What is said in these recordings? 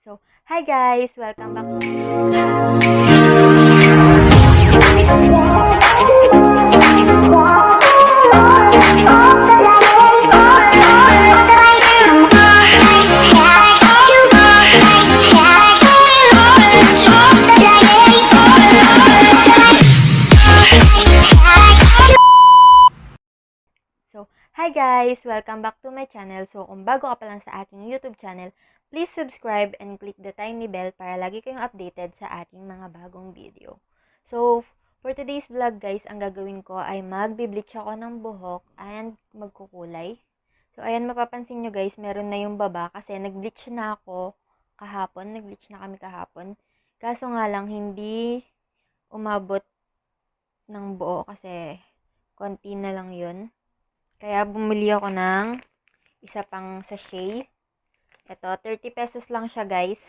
So, hi guys! Welcome back to my channel. So, kung bago ka pa lang sa aking YouTube channel, please subscribe and click the tiny bell para lagi kayong updated sa aking mga bagong video. So, for today's vlog guys, ang gagawin ko ay magbi-bleach ako ng buhok and magkukulay. So, ayan, mapapansin nyo guys, meron na yung baba kasi nag-bleach na ako kahapon. Nag-bleach na kami kahapon. Kaso nga lang, hindi umabot ng buo kasi konti na lang yun. Kaya bumili ako ng isa pang sachet. Ito, 30 pesos lang siya guys.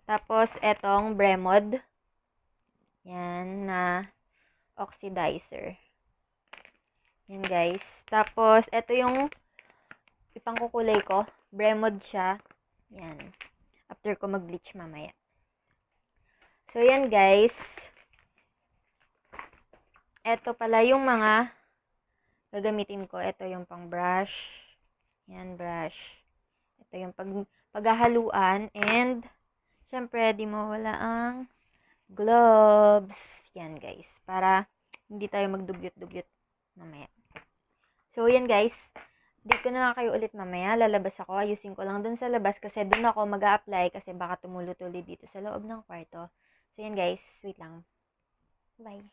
Tapos, etong Bremod. Yan, na oxidizer. Yan guys. Tapos, ito yung ipangkukulay ko. Bremod siya. Yan. After ko mag-bleach mamaya. So, yan guys. Ito pala yung mga gagamitin ko. Ito yung pang brush. Yan, brush. Ito yung paghahaluan. And, syempre, di mawala ang gloves. Yan, guys. Para hindi tayo magdugyot-dugyot mamaya. So, yan, guys. Di ko na kayo ulit mamaya. Lalabas ako. Ayusin ko lang dun sa labas kasi dun ako mag-a-apply kasi baka tumulo-tuloy dito sa loob ng kwarto. So, yan, guys. Wait lang. Bye.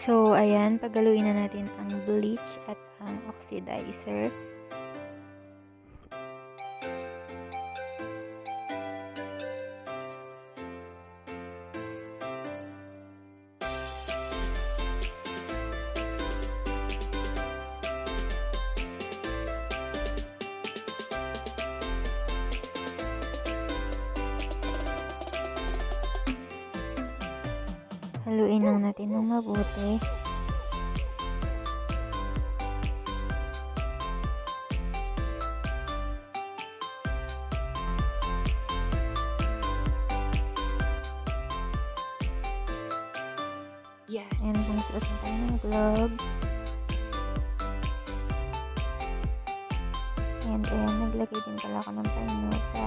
So, ayan, pagaluin na natin ang bleach at ang oxidizer. Haluin lang natin ng mabuti. Yes. And magsuot na tayo ng gloves. And ayan, naglagay din pala ako ng paino sa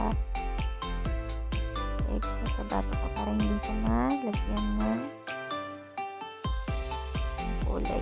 sabato ko para hindi siya malagyan ng kulay.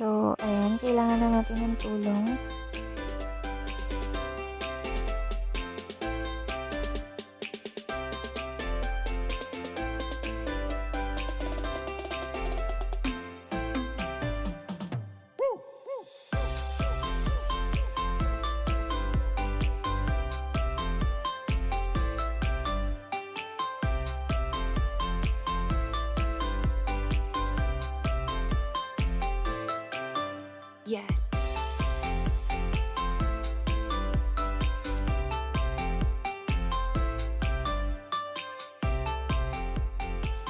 So, ayan, kailangan na natin ng tulong. Yes.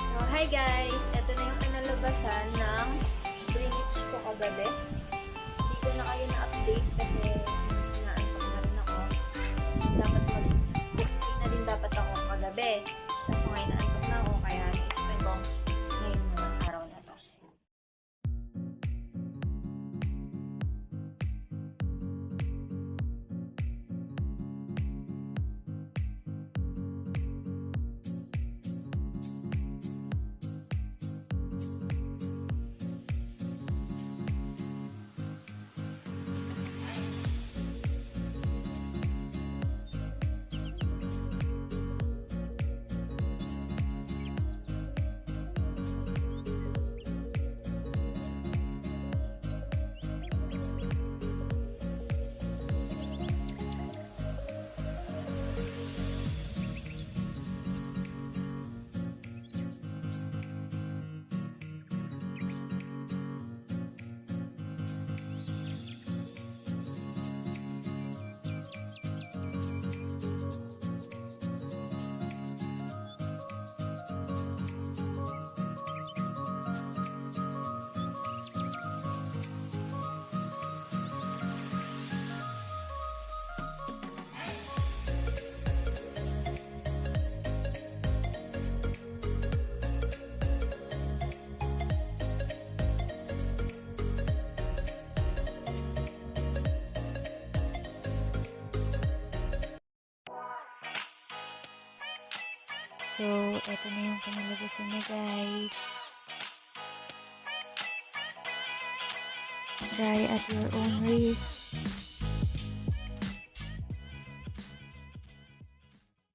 So, hi guys! Ito na yung pinalabasan ng Bleach ko kagabi. Hindi ko na kayo na-update kasi naantok na rin ako. Dapat mag-update na din dapat ako kagabi. Kaso ngayon naantok na ako kaya naisipin ko ngayon na araw na to. So, eto na yung kinalabasan niya, guys. Try at your own risk.